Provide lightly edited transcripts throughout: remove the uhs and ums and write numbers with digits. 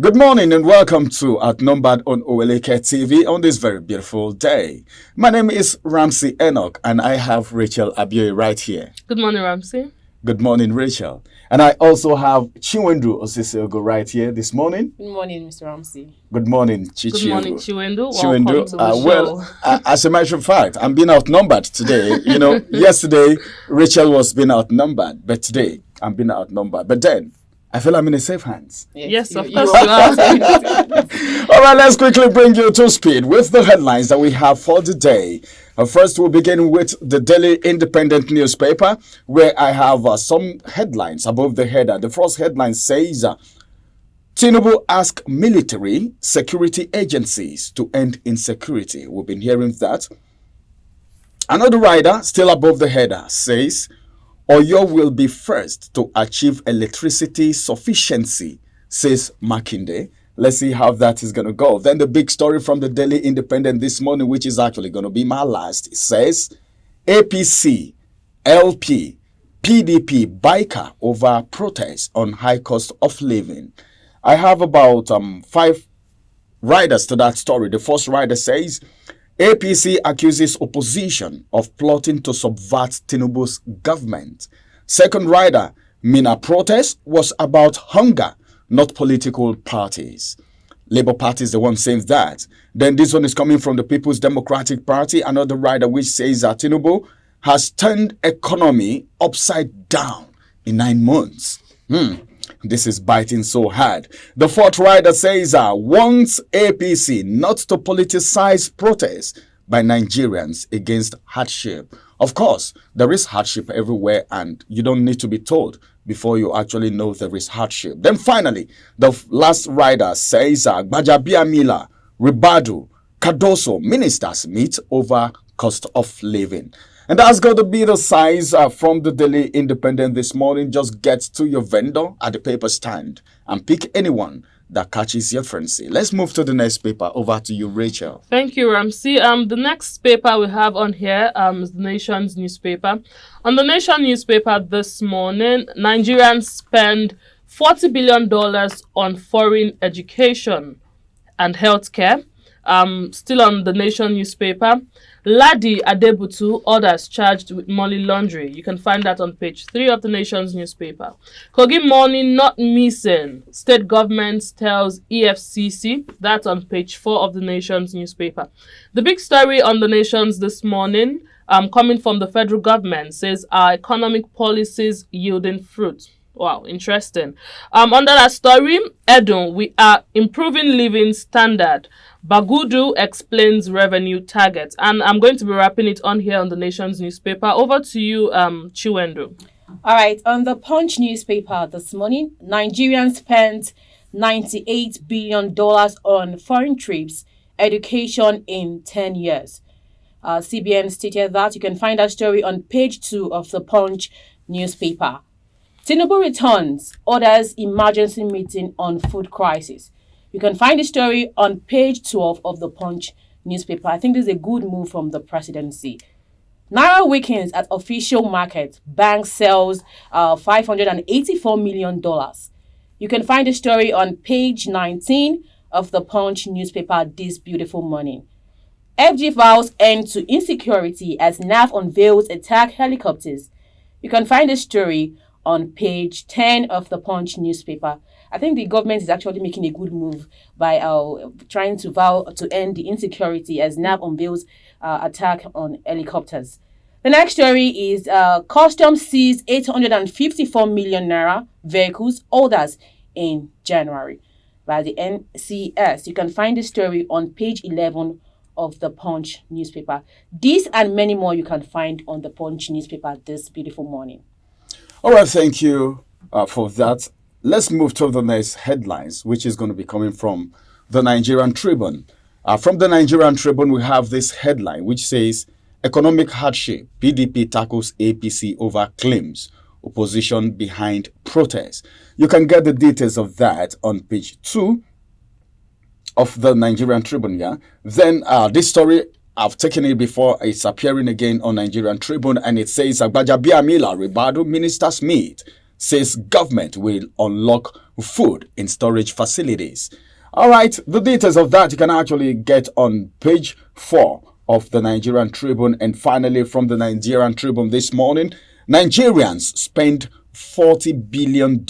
Good morning and welcome to Outnumbered on Oweleketv on this very beautiful day. My name is Ramsey Enoch and I have Rachel Abioye right here. Good morning, Ramsey. Good morning, Rachel. And I also have Chiwendu Osisiogo right here this morning. Good morning, Mr. Ramsey. Good morning, Good morning, Chiwendu. Chiwendu. Welcome to the show. As a matter of fact, I'm being outnumbered today. Yesterday Rachel was being outnumbered, but today I'm being outnumbered. But then I feel I'm in a safe hands. Yes, of course you are. All right, let's quickly bring you to speed with the headlines that we have for the day. First, we'll begin with the Daily Independent newspaper, where I have some headlines above the header. The first headline says, Tinubu asks military security agencies to end insecurity. We've been hearing that. Another rider, still above the header, says, Oyo will be first to achieve electricity sufficiency, says Makinde. Let's see how that is going to go. Then the big story from the Daily Independent this morning, which is actually going to be my last, it says APC, LP, PDP, Bicker over protest on high cost of living. I have about 5 riders to that story. The first rider says APC accuses opposition of plotting to subvert Tinubu's government. Second rider, Mina protest was about hunger, not political parties. Labour Party is the one saying that. Then this one is coming from the People's Democratic Party, another rider which says that Tinubu has turned economy upside down in 9 months. This is biting so hard. The fourth rider says wants APC not to politicize protests by Nigerians against hardship. Of course, there is hardship everywhere and you don't need to be told before you actually know there is hardship. Then finally, the last rider says Gbajabiamila, Ribadu, Cardoso ministers meet over cost of living. And that's going to be the size from the Daily Independent this morning. Just get to your vendor at the paper stand and pick anyone that catches your fancy. Let's move to the next paper. Over to you, Rachel. Thank you, Ramsey. The next paper we have on here is the Nation's newspaper. On the Nation newspaper this morning, Nigerians spend $40 billion on foreign education and healthcare. Still on the Nation newspaper, Ladi Adebutu, others charged with money laundering. You can find that on page 3 of the Nation's newspaper. Kogi money not missing. State government tells EFCC. That's on page 4 of the Nation's newspaper. The big story on the Nation's this morning, coming from the federal government, says our economic policies yielding fruit. Wow, interesting. Under that story, Edun, we are improving living standard. Bagudu explains revenue targets. And I'm going to be wrapping it on here on the Nation's newspaper. Over to you, Chiwendu. All right, on the Punch newspaper this morning, Nigerians spent $98 billion on foreign trips, education in 10 years. CBN stated that. You can find that story on page 2 of the Punch newspaper. Tinubu returns, orders emergency meeting on food crisis. You can find the story on page 12 of the Punch newspaper. I think this is a good move from the presidency. Naira weakens at official market. Bank sells $584 million. You can find the story on page 19 of the Punch newspaper this beautiful morning. FG vows end to insecurity as NAV unveils attack helicopters. You can find the story on page 10 of the Punch newspaper. I think the government is actually making a good move by trying to vow to end the insecurity as NAV unveils attack on helicopters. The next story is Customs seized 854 million naira vehicles orders in January by the NCS. You can find the story on page 11 of the Punch newspaper. This and many more you can find on the Punch newspaper this beautiful morning. All right, thank you for that. Let's move to the next headlines, which is going to be coming from the Nigerian Tribune. From the Nigerian Tribune, we have this headline, which says, Economic hardship, PDP tackles APC over claims, opposition behind protest. You can get the details of that on page 2 of the Nigerian Tribune. Yeah. Then this story, I've taken it before. It's appearing again on Nigerian Tribune, and it says Gbajabiamila Ribadu ministers meet says government will unlock food in storage facilities. All right, the details of that you can actually get on page 4 of the Nigerian Tribune. And finally, from the Nigerian Tribune this morning, Nigerians spend $40 billion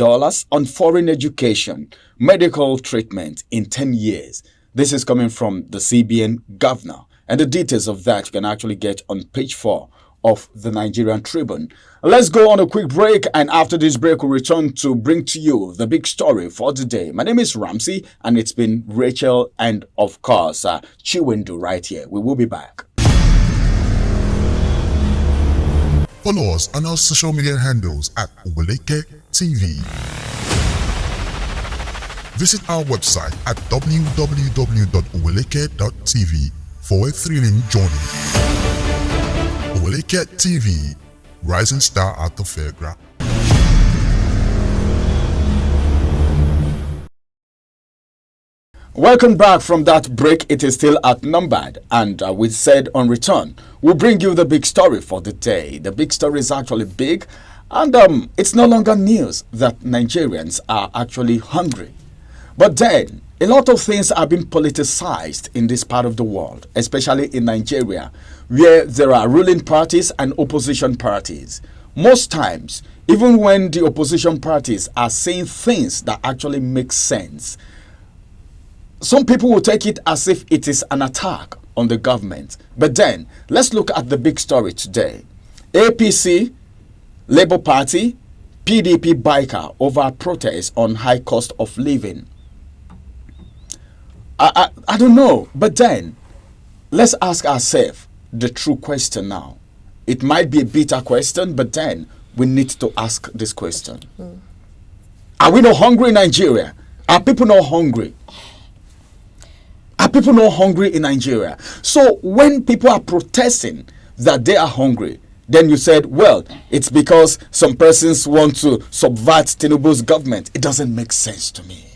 on foreign education, medical treatment in 10 years. This is coming from the CBN governor. And the details of that you can actually get on page 4 of the Nigerian Tribune. Let's go on a quick break, and after this break we'll return to bring to you the big story for today. My name is Ramsey, and it's been Rachel and of course Chiwendu right here. We will be back. Follow us on our social media handles at Oweleketv. Visit our website at www.oweleket.tv for a thrilling journey. Oweleketv, rising star at the fairground. Welcome back from that break. It is still outnumbered, and we said on return we'll bring you the big story for the day. The big story is actually big, and it's no longer news that Nigerians are actually hungry. But then a lot of things are being politicized in this part of the world, especially in Nigeria, where there are ruling parties and opposition parties. Most times, even when the opposition parties are saying things that actually make sense, some people will take it as if it is an attack on the government. But then, let's look at the big story today. APC, Labour Party, PDP Bicker over protest on high cost of living. I don't know, but then let's ask ourselves the true question now. It might be a bitter question, but then we need to ask this question. Are we not hungry in Nigeria? Are people not hungry? Are people not hungry in Nigeria? So when people are protesting that they are hungry, then you said, well, it's because some persons want to subvert Tinubu's government. It doesn't make sense to me.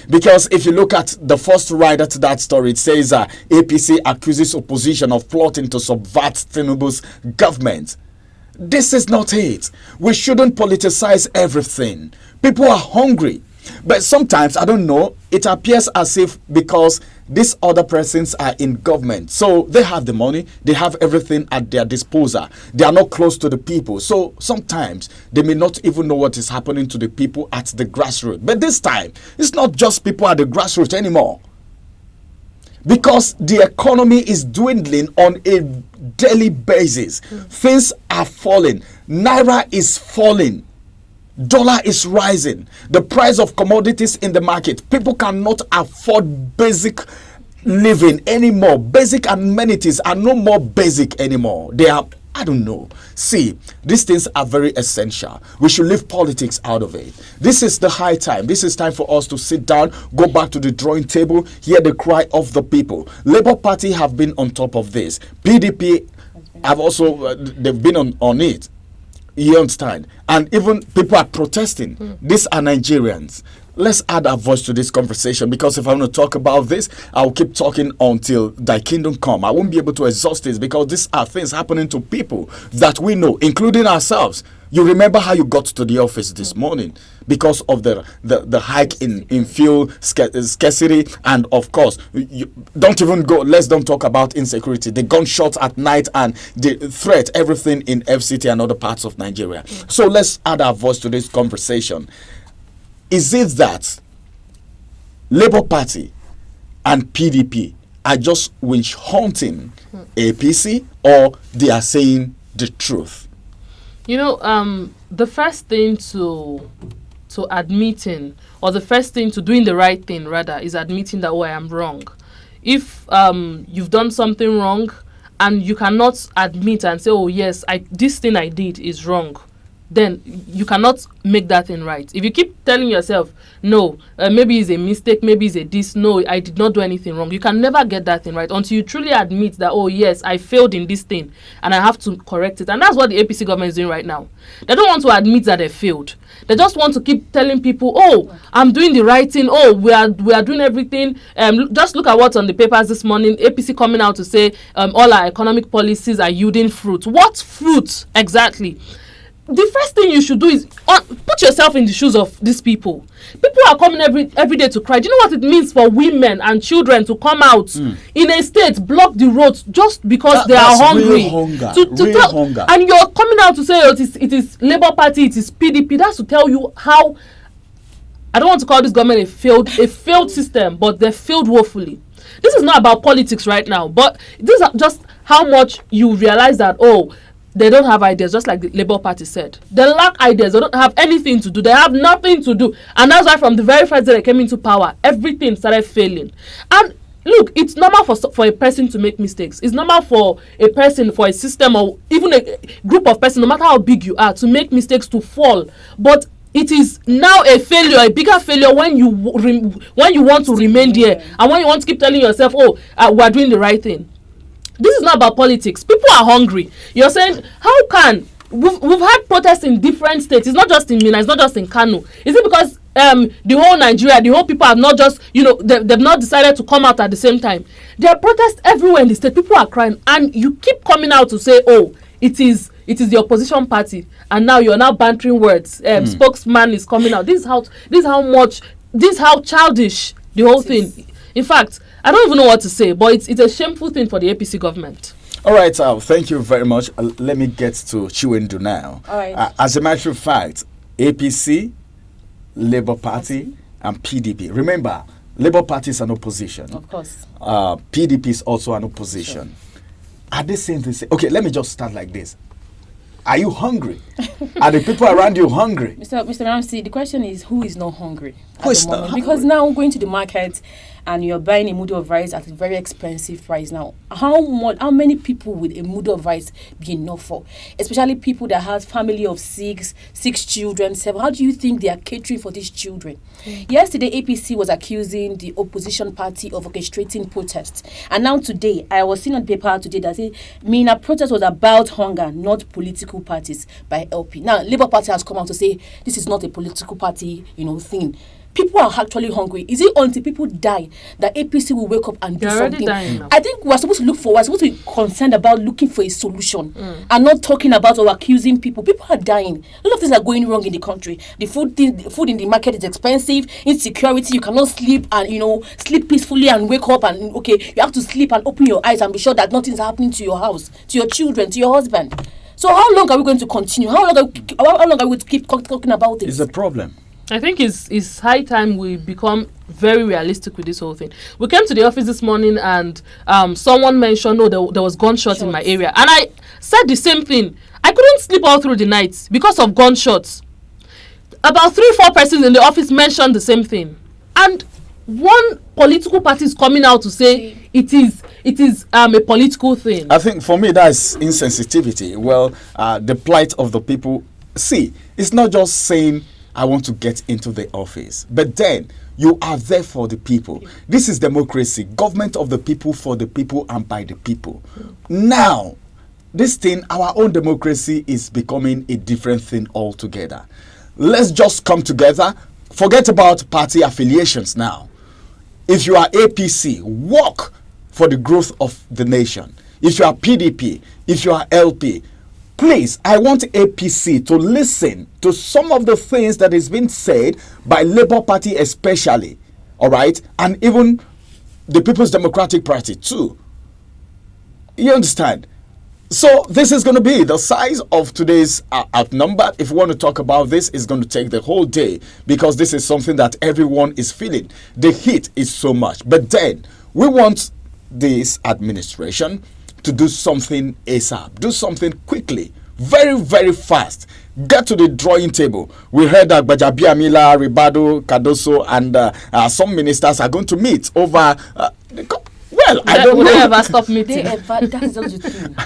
Because if you look at the first rider to that story, it says APC accuses opposition of plotting to subvert Tinubu's government. This is not it. We shouldn't politicize everything. People are hungry. But sometimes, I don't know, it appears as if because these other persons are in government, so they have the money, they have everything at their disposal. They are not close to the people. So sometimes they may not even know what is happening to the people at the grassroots. But this time, it's not just people at the grassroots anymore. Because the economy is dwindling on a daily basis. Things are falling. Naira is falling. Dollar is rising. The price of commodities in the market. People cannot afford basic living anymore. Basic amenities are no more basic anymore. They are, I don't know. See, these things are very essential. We should leave politics out of it. This is the high time. This is time for us to sit down, go back to the drawing table, hear the cry of the people. Labour Party have been on top of this. PDP have also, they've been on it. You understand? And even people are protesting. These are Nigerians. Let's add our voice to this conversation, because if I want to talk about this, I'll keep talking until thy kingdom come. I won't be able to exhaust this, because these are things happening to people that we know, including ourselves. You remember how you got to the office this morning because of the hike in fuel scarcity, and of course, you don't even go. Let's don't talk about insecurity. The gunshots at night and the threat, everything in FCT and other parts of Nigeria. So let's add our voice to this conversation. Is it that Labour Party and PDP are just witch hunting APC, or they are saying the truth? You know, the first thing to admitting, or the first thing to doing the right thing rather, is admitting that, oh, I am wrong. If you've done something wrong and you cannot admit and say, oh yes, this thing I did is wrong, then you cannot make that thing right. If you keep telling yourself, no, maybe it's a mistake, maybe it's a this, no, I did not do anything wrong, you can never get that thing right until you truly admit that, oh yes, I failed in this thing and I have to correct it. And that's what the APC government is doing right now. They don't want to admit that they failed. They just want to keep telling people, oh, I'm doing the right thing, oh, we are doing everything. Just look at what's on the papers this morning. APC coming out to say all our economic policies are yielding fruit. What fruit exactly? the first thing you should do is put yourself in the shoes of these people. People are coming every day to cry. Do you know what it means for women and children to come out in a state, block the roads just because they are hungry? Real hunger. Hunger. And you're coming out to say it is Labour Party, it is PDP. That's to tell you how, I don't want to call this government a failed system, but they failed woefully. This is not about politics right now, but this is just how much you realize that, they don't have ideas, just like the Labour Party said. They lack ideas. They don't have anything to do. They have nothing to do. And that's why from the very first day they came into power, everything started failing. And look, it's normal for a person to make mistakes. It's normal for a person, for a system, or even a group of persons, no matter how big you are, to make mistakes, to fall. But it is now a failure, a bigger failure when you want to remain there, and when you want to keep telling yourself, we're doing the right thing. This is not about politics. People are hungry. You're saying, how can we've had protests in different states? It's not just in Mina, it's not just in Kano. Is it because the whole Nigeria, the whole people have not just, they've not decided to come out at the same time? There are protests everywhere in the state. People are crying, and you keep coming out to say, it is the opposition party, and now you're now bantering words. Spokesman is coming out. This is how childish the whole thing. In fact, I don't even know what to say, but it's a shameful thing for the APC government. All right, thank you very much. Let me get to Chiwendu now. All right. As a matter of fact, APC, Labour Party, and PDP. Remember, Labour Party is an opposition. Of course. PDP is also an opposition. Sure. Are they saying this? Okay, let me just start like this. Are you hungry? Are the people around you hungry? Mr. Ramsey, the question is, who is not hungry Who at is the not moment? hungry? Because now going to the market and you're buying a mudu of rice at a very expensive price now. How many people would a mudu of rice be enough for? Especially people that have family of six children, 7. How do you think they are catering for these children? Yesterday, APC was accusing the opposition party of orchestrating protests. And now today, I was seeing on paper today that said, Mina protest was about hunger, not political parties by LP. Now, Labour Party has come out to say this is not a political party, thing. People are actually hungry. Is it until people die that APC will wake up and do something? Dying now. I think we're supposed to be concerned about looking for a solution and not talking about or accusing people. People are dying. A lot of things are going wrong in the country. The food in the market is expensive. Insecurity. You cannot sleep and sleep peacefully and wake up and you have to sleep and open your eyes and be sure that nothing's happening to your house, to your children, to your husband. So how long are we going to continue? How long are we going to keep talking about this? It's a problem. I think it's high time we become very realistic with this whole thing. We came to the office this morning and someone mentioned, there was gunshots in my area. And I said the same thing. I couldn't sleep all through the night because of gunshots. About 3-4 persons in the office mentioned the same thing. And one political party is coming out to say it is a political thing. I think for me that's insensitivity. Well, the plight of the people. See, it's not just saying I want to get into the office, but then you are there for the people. This is democracy, government of the people, for the people, and by the people. Now, this thing, our own democracy, is becoming a different thing altogether. Let's just come together. Forget about party affiliations now. If you are APC, work for the growth of the nation. If you are PDP, if you are LP, please, I want APC to listen to some of the things that is being said by Labour Party especially, all right, and even the People's Democratic Party too. You understand? So this is going to be the size of today's Outnumbered. If we want to talk about this, it's going to take the whole day because this is something that everyone is feeling. The heat is so much. But then we want this administration to do something ASAP, do something quickly, very, very fast. Get to the drawing table. We heard that Bajabiamila, Ribado, Cardoso, and some ministers are going to meet over. I don't know. Will they ever stop meeting? That's just the thing.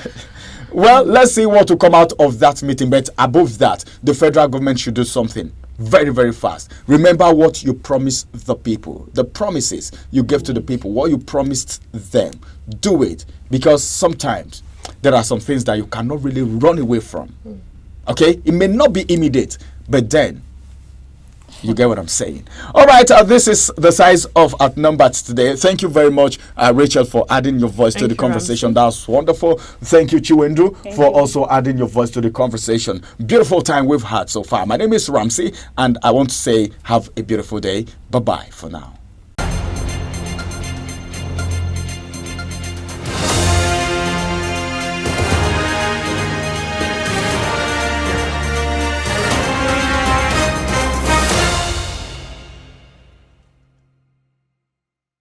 Well, let's see what will come out of that meeting. But above that, the federal government should do something very, very fast. Remember what you promised the people, the promises you gave to the people, what you promised them. Do it, because sometimes there are some things that you cannot really run away from. Okay, it may not be immediate, but then You get what I'm saying? All right, this is the size of Outnumbered today. Thank you very much, Rachel, for adding your voice to the conversation. That was wonderful. Thank you, Chiwendu, for also adding your voice to the conversation. Beautiful time we've had so far. My name is Ramsey, and I want to say have a beautiful day. Bye-bye for now.